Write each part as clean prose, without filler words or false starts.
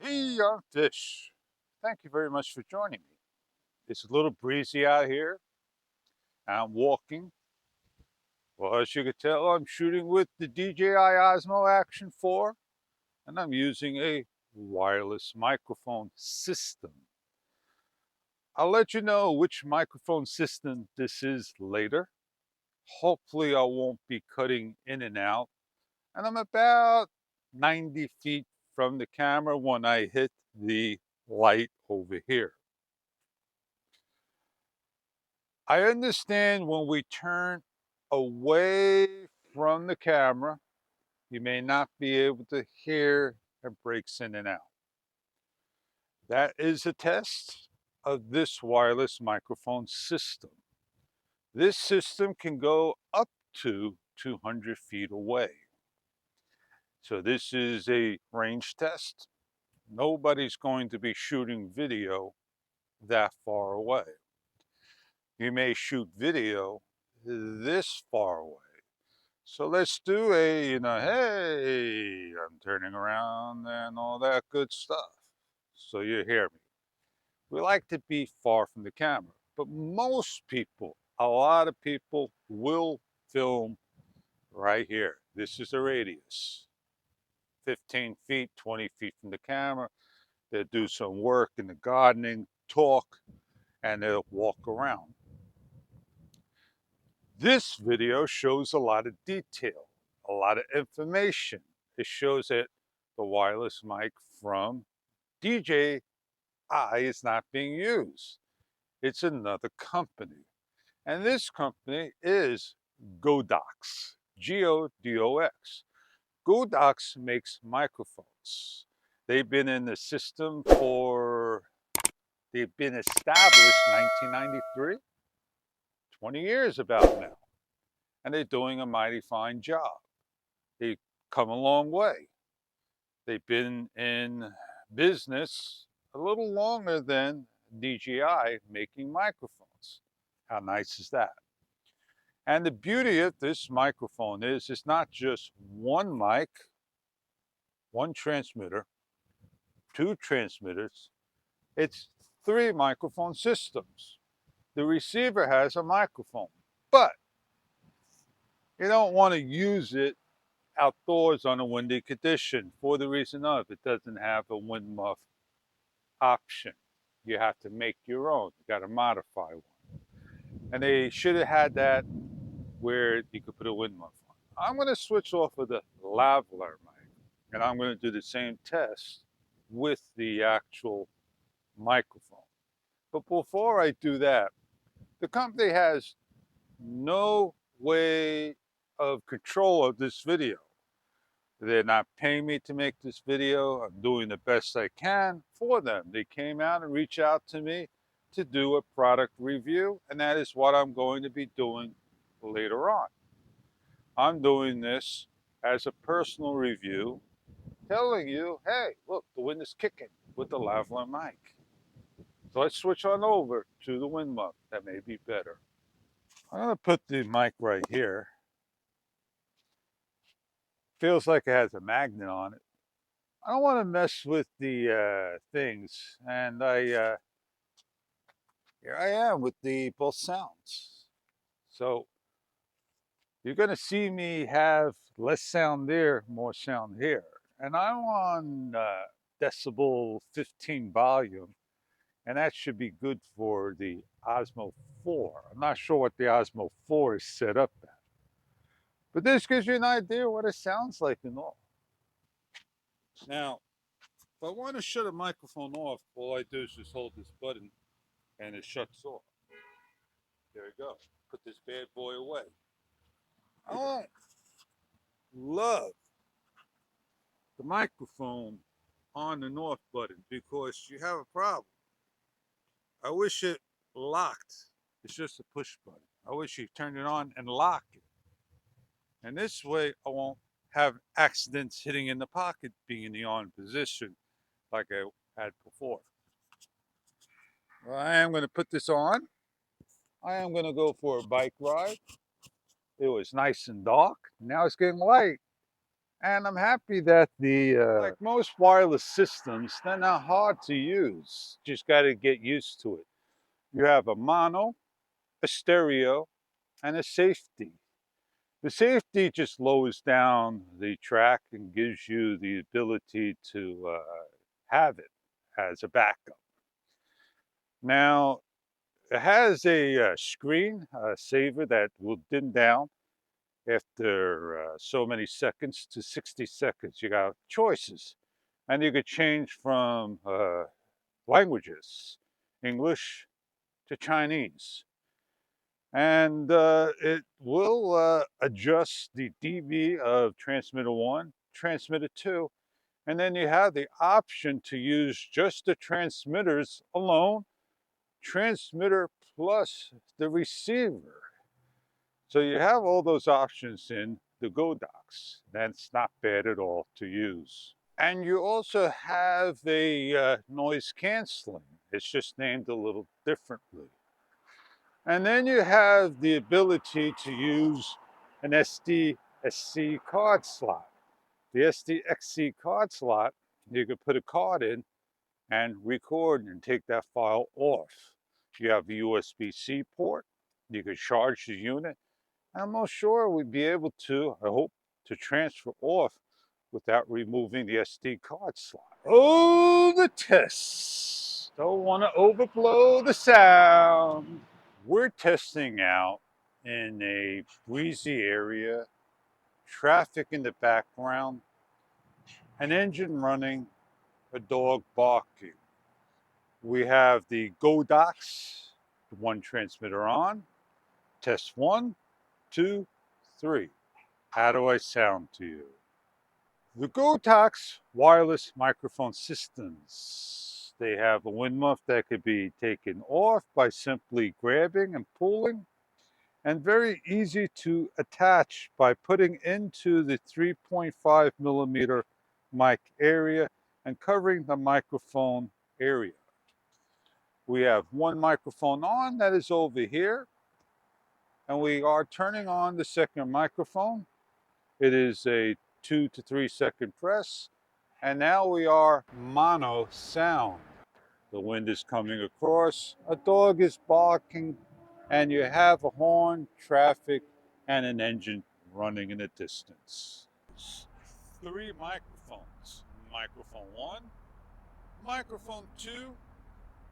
Hey, I'm Fish. Thank you very much for joining me. It's a little breezy out here. I'm walking. Well, as you can tell, I'm shooting with the DJI Osmo Action 4, and I'm using a wireless microphone system. I'll let you know which microphone system this is later. Hopefully, I won't be cutting in and out. And I'm about 90 feet from the camera when I hit the light over here. I understand when we turn away from the camera, you may not be able to hear it breaks in and out. That is a test of this wireless microphone system. This system can go up to 200 feet away. So this is a range test. Nobody's going to be shooting video that far away. You may shoot video this far away. So let's do a, hey, I'm turning around and all that good stuff. So you hear me. We like to be far from the camera, but most people, a lot of people will film right here. This is the radius, 15 feet, 20 feet from the camera. They'll do some work in the gardening, talk, and they'll walk around. This video shows a lot of detail, a lot of information. It shows that the wireless mic from DJI is not being used. It's another company. And this company is GODOX, G-O-D-O-X. GODOX makes microphones. They've been in the system they've been established 1993, 20 years about now. And they're doing a mighty fine job. They've come a long way. They've been in business a little longer than DJI making microphones. How nice is that? And the beauty of this microphone is it's not just one mic, one transmitter, two transmitters. It's three microphone systems. The receiver has a microphone, but you don't want to use it outdoors on a windy condition for the reason of it doesn't have a wind muff option. You have to make your own. You got to modify one. And they should have had that where you could put a wind muff on. I'm going to switch off of the lavalier mic, and I'm going to do the same test with the actual microphone. But before I do that, the company has no way of control of this video. They're not paying me to make this video. I'm doing the best I can for them. They came out and reached out to me to do a product review, and that is what I'm going to be doing later on. I'm doing this as a personal review, telling you, hey, look, the wind is kicking with the lavalier mic. So let's switch on over to the wind muff. That may be better. I'm going to put the mic right here. Feels like it has a magnet on it. I don't want to mess with the things, and here I am with the both sounds. So you're going to see me have less sound there, more sound here, and I'm on decibel 15 volume, and that should be good for the Osmo 4. I'm not sure what the Osmo 4 is set up at, but this gives you an idea what it sounds like and all. Now, if I want to shut a microphone off, all I do is just hold this button and it shuts off. There we go. Put this bad boy away. I don't love the microphone on the north button because you have a problem. I wish it locked. It's just a push button. I wish you turned it on and lock it. And this way I won't have accidents hitting in the pocket being in the on position like I had before. Well, I am going to put this on. I am going to go for a bike ride. It was nice and dark. Now it's getting light. And I'm happy that like most wireless systems, they're not hard to use. Just got to get used to it. You have a mono, a stereo, and a safety. The safety just lowers down the track and gives you the ability to have it as a backup. Now, it has a screen saver that will dim down after so many seconds to 60 seconds. You got choices, and you could change from languages, English to Chinese. And it will adjust the dB of transmitter 1, transmitter 2, and then you have the option to use just the transmitters alone, transmitter plus the receiver. So you have all those options in the GODOX. That's not bad at all to use. And you also have a noise canceling. It's just named a little differently. And then you have the ability to use an SD-SC card slot. The SD-XC card slot, you could put a card in and record and take that file off. You have a USB-C port. You could charge the unit. I'm not sure we'd be able to, I hope, to transfer off without removing the SD card slot. Oh, the tests. Don't want to overblow the sound. We're testing out in a breezy area, traffic in the background, an engine running, a dog barking. We have the GODOX, one transmitter on. Test 1, 2, 3. How do I sound to you? The GODOX wireless microphone systems. They have a wind muff that could be taken off by simply grabbing and pulling, and very easy to attach by putting into the 3.5 millimeter mic area and covering the microphone area. We have one microphone on that is over here, and we are turning on the second microphone. It is a 2 to 3 second press, and now we are mono sound. The wind is coming across, a dog is barking, and you have a horn, traffic, and an engine running in the distance. 3 microphones. Microphone 1, microphone 2,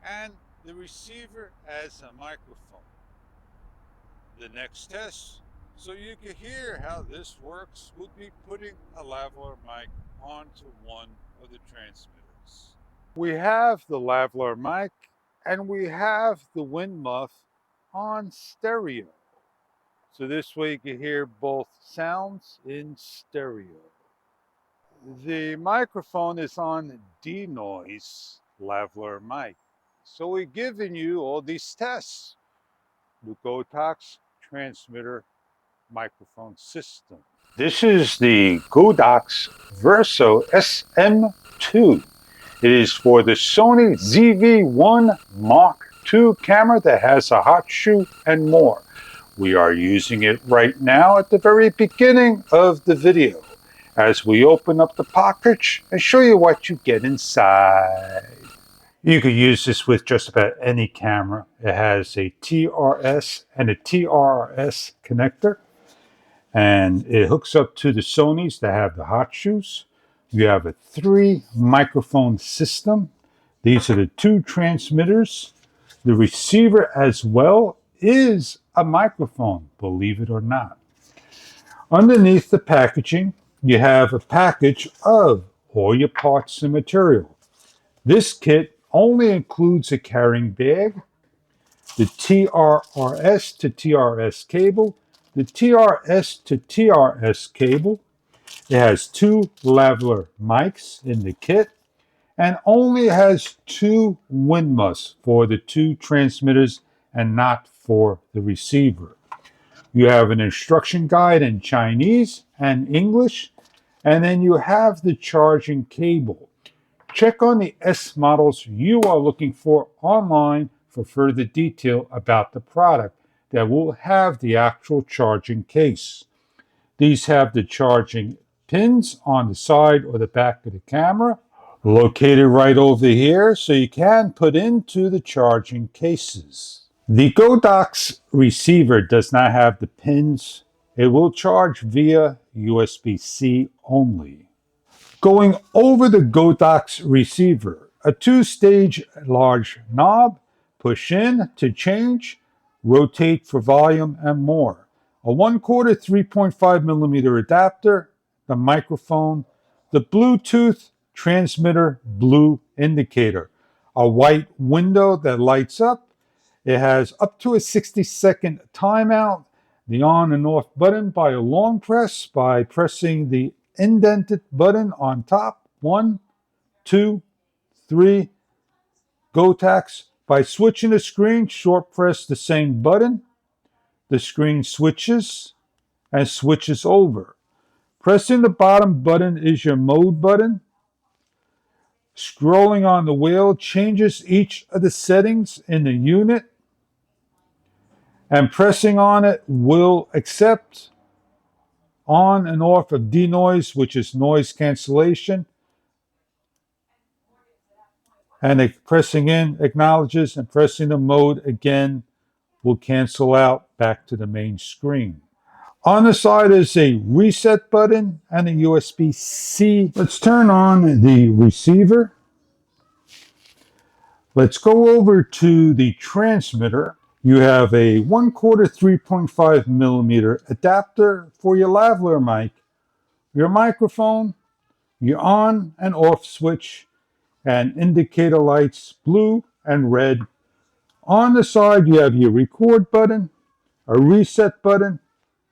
and the receiver as a microphone. The next test, so you can hear how this works, would be putting a lavalier mic onto one of the transmitters. We have the lavalier mic and we have the wind muff on stereo. So this way you can hear both sounds in stereo. The microphone is on denoise lavalier mic. So we're giving you all these tests. The GODOX transmitter microphone system. This is the GODOX Virso SM2. It is for the Sony ZV-1 Mark II camera that has a hot shoe and more. We are using it right now at the very beginning of the video as we open up the package and show you what you get inside. You could use this with just about any camera. It has a TRS and a TRS connector, and it hooks up to the Sonys that have the hot shoes. You have a 3 microphone system. These are the 2 transmitters. The receiver as well is a microphone, believe it or not. Underneath the packaging, you have a package of all your parts and material. This kit only includes a carrying bag, the TRS to TRS cable, the TRS to TRS cable. It has 2 lavalier mics in the kit and only has 2 wind muffs for the 2 transmitters and not for the receiver. You have an instruction guide in Chinese and English, and then you have the charging cable. Check on the S models you are looking for online for further detail about the product that will have the actual charging case. These have the charging pins on the side or the back of the camera, located right over here, so you can put into the charging cases. The GODOX receiver does not have the pins. It will charge via USB-C only. Going over the GODOX receiver, a two-stage large knob, push in to change, rotate for volume and more. A 1/4 3.5 millimeter adapter, the microphone, the Bluetooth transmitter blue indicator, a white window that lights up. It has up to a 60-second timeout, the on and off button by a long press by pressing the indented button on top. 1, 2, 3. GODOX. By switching the screen, short press the same button. The screen switches and switches over. Pressing the bottom button is your mode button. Scrolling on the wheel changes each of the settings in the unit. And pressing on it will accept on and off of denoise, which is noise cancellation. And pressing in acknowledges, and pressing the mode again will cancel out back to the main screen. On the side is a reset button and a USB-C. Let's turn on the receiver. Let's go over to the transmitter. You have a 1/4 3.5 millimeter adapter for your lavalier mic, your microphone, your on and off switch, and indicator lights blue and red. On the side, you have your record button, a reset button,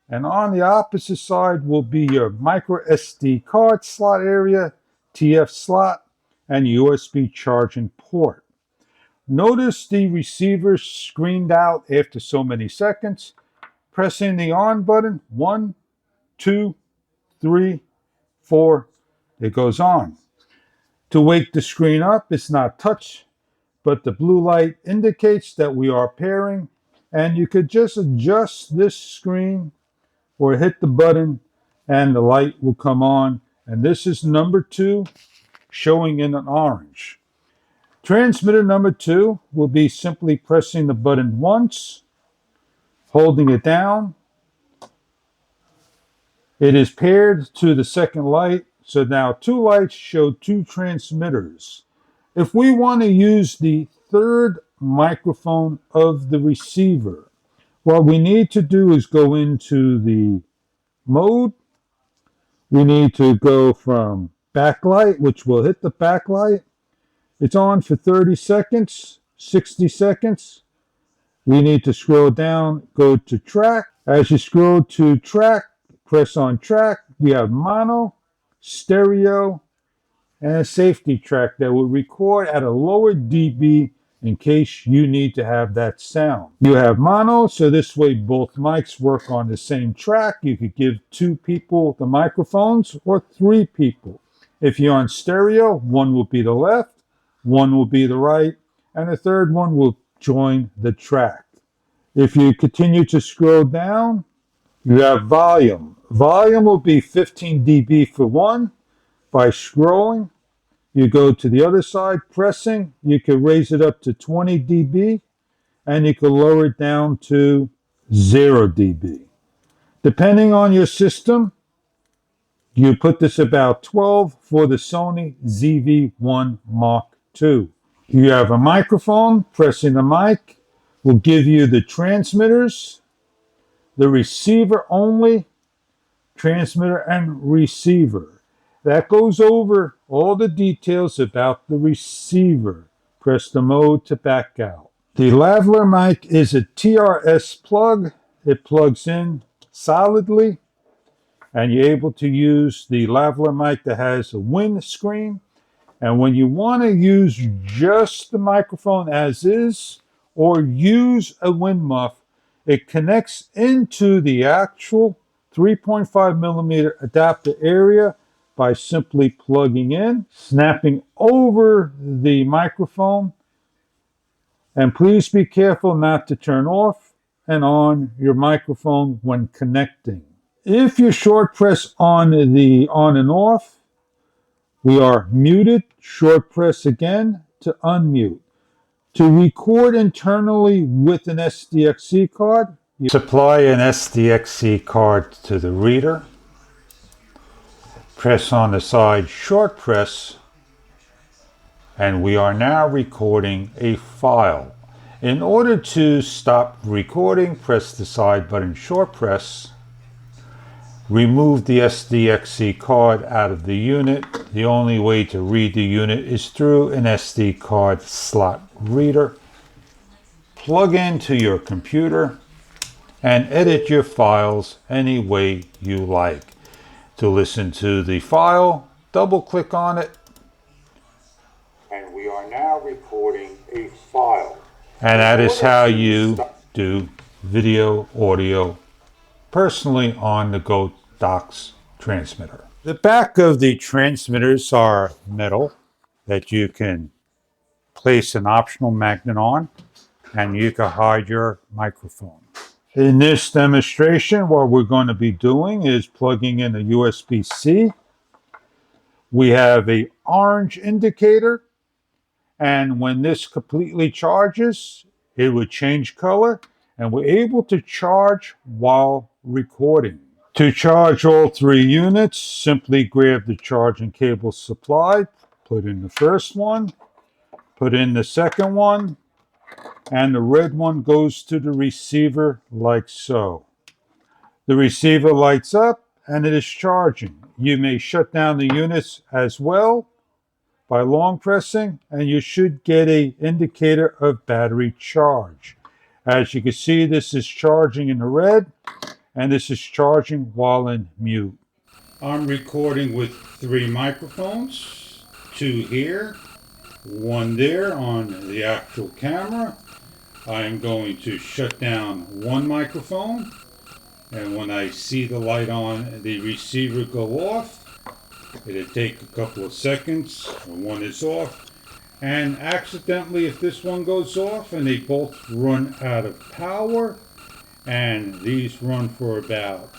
and on the opposite side will be your micro SD card slot area, TF slot, and USB charging port. Notice the receiver screened out after so many seconds. Pressing the on button, 1, 2, 3, 4, it goes on. To wake the screen up, it's not touch, but the blue light indicates that we are pairing, and you could just adjust this screen or hit the button and the light will come on. And this is number 2, showing in an orange. Transmitter number 2 will be simply pressing the button once, holding it down. It is paired to the second light, so now 2 lights show 2 transmitters. If we want to use the third microphone of the receiver, what we need to do is go into the mode. We need to go from backlight, which will hit the backlight. It's on for 30 seconds, 60 seconds. We need to scroll down, go to track. As you scroll to track, press on track. You have mono, stereo, and a safety track that will record at a lower dB in case you need to have that sound. You have mono, so this way both mics work on the same track. You could give 2 people the microphones or 3 people. If you're on stereo, 1 will be the left, 1 will be the right, and the third one will join the track. If you continue to scroll down, you have volume. Volume will be 15 dB for 1. By scrolling, you go to the other side, pressing, you can raise it up to 20 dB, and you can lower it down to 0 dB. Depending on your system, you put this about 12 for the Sony ZV-1 Mark II. You have a microphone. Pressing the mic will give you the transmitters, the receiver only, transmitter and receiver. That goes over all the details about the receiver. Press the mode to back out. The lavalier mic is a TRS plug. It plugs in solidly, and you're able to use the lavalier mic that has a wind screen. And when you want to use just the microphone as is, or use a wind muff, it connects into the actual 3.5 millimeter adapter area by simply plugging in, snapping over the microphone, and please be careful not to turn off and on your microphone when connecting. If you short press on the on and off, we are muted. Short press again to unmute. To record internally with an SDXC card, you supply an SDXC card to the reader, press on the side short press, and we are now recording a file. In order to stop recording, press the side button short press. Remove the SDXC card out of the unit. The only way to read the unit is through an SD card slot reader. Plug into your computer and edit your files any way you like. To listen to the file, double click on it. And we are now recording a file. And that is how you do video, audio, personally on the GODOX transmitter. The back of the transmitters are metal that you can place an optional magnet on, and you can hide your microphone. In this demonstration, what we're going to be doing is plugging in a USB-C. We have an orange indicator, and when this completely charges, it would change color, and we're able to charge while recording. To charge all three units, simply grab the charging cable supplied, put in the first one, put in the second one, and the red one goes to the receiver like so. The receiver lights up and it is charging. You may shut down the units as well by long pressing, and you should get an indicator of battery charge. As you can see, this is charging in the red, and this is charging while in mute. I'm recording with 3 microphones, 2 here, 1 there on the actual camera. I am going to shut down 1 microphone, and when I see the light on the receiver go off, it'll take a couple of seconds when one is off, and accidentally if this one goes off and they both run out of power, and these run for about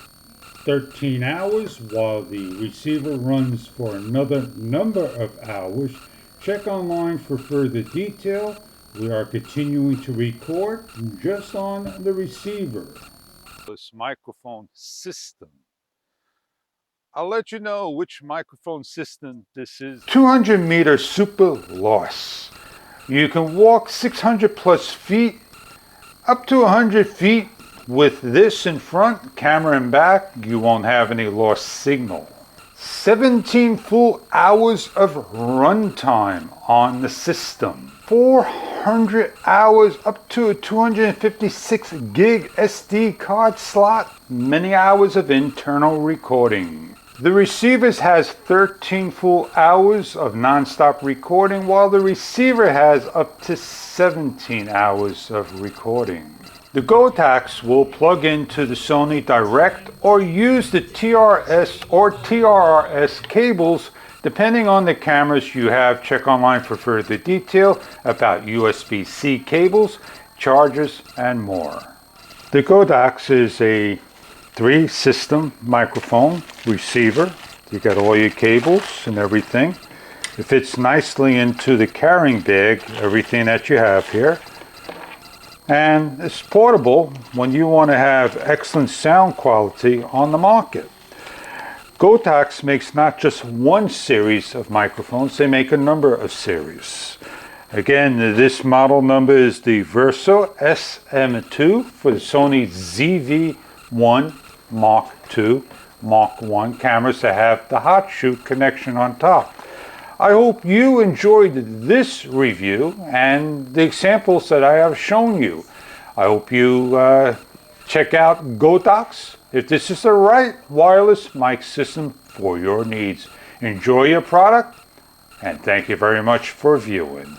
13 hours while the receiver runs for another number of hours. Check online for further detail. We are continuing to record just on the receiver. This microphone system. I'll let you know which microphone system this is. 200 meter super loss. You can walk 600 plus feet, up to 100 feet. With this in front, camera in back, you won't have any lost signal. 17 full hours of runtime on the system. 400 hours up to a 256 gig SD card slot. Many hours of internal recording. The receivers has 13 full hours of non-stop recording, while the receiver has up to 17 hours of recording. The GODOX will plug into the Sony Direct or use the TRS or TRRS cables depending on the cameras you have. Check online for further detail about USB-C cables, chargers, and more. The GODOX is a 3-system microphone receiver. You got all your cables and everything. It fits nicely into the carrying bag, everything that you have here. And it's portable when you want to have excellent sound quality on the market. GODOX makes not just one series of microphones, they make a number of series. Again, this model number is the Virso SM2 for the Sony ZV-1 Mark II, Mark 1 cameras that have the hot shoot connection on top. I hope you enjoyed this review and the examples that I have shown you. I hope you check out GODOX if this is the right wireless mic system for your needs. Enjoy your product, and thank you very much for viewing.